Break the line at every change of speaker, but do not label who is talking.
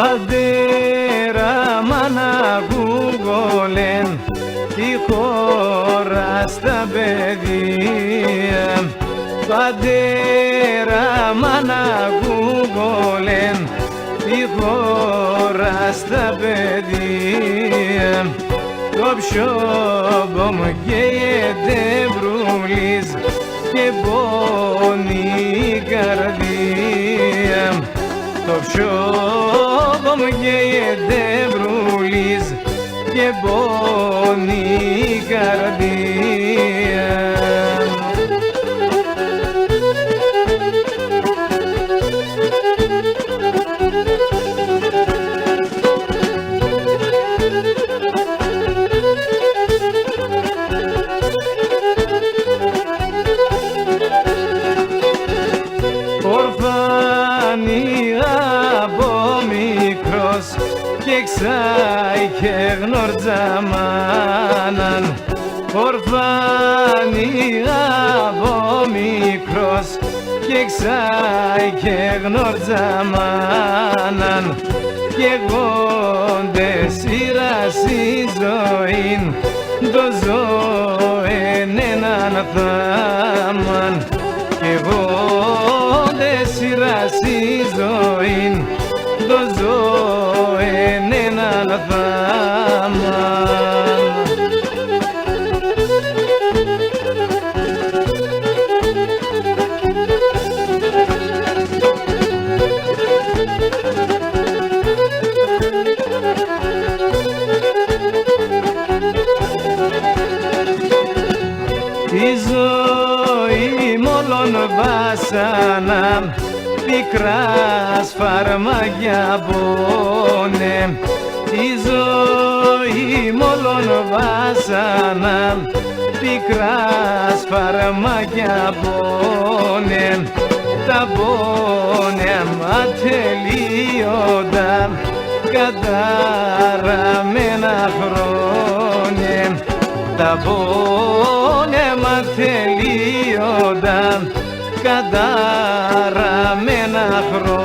Πατέρα, μάνα, γουγολέν τη χώρα στα παιδεία. Πατέρα, μάνα, γουγολέν τη χώρα στα παιδεία. Το ψώπο μου καίγεται βρουλής και πόνει η καρδία. Το ψώπο μου καίγεται βρουλής και πόνει η καρδία. Και ξάιχε γνωρτζα μάναν, ορφάνη από μικρός και ξάιχε γνωρτζα μάναν. Και γόντε σειράσει ζωήν, το ζωήν έναν θάμαν. Και γόντε σειράσει ζωήν, το ζωήν έναν θάμαν. Η ζωή μόλον βάσανα, πικρά σφαρμάκια πόνε. Η ζωή μόλον βάσανα, πικρά σφαρμάκια πόνε. Τα πόνια ατελείωτα, καταραμένα χρόνια. Τα πόνια ατελείωτα, καταραμένα χρόνια.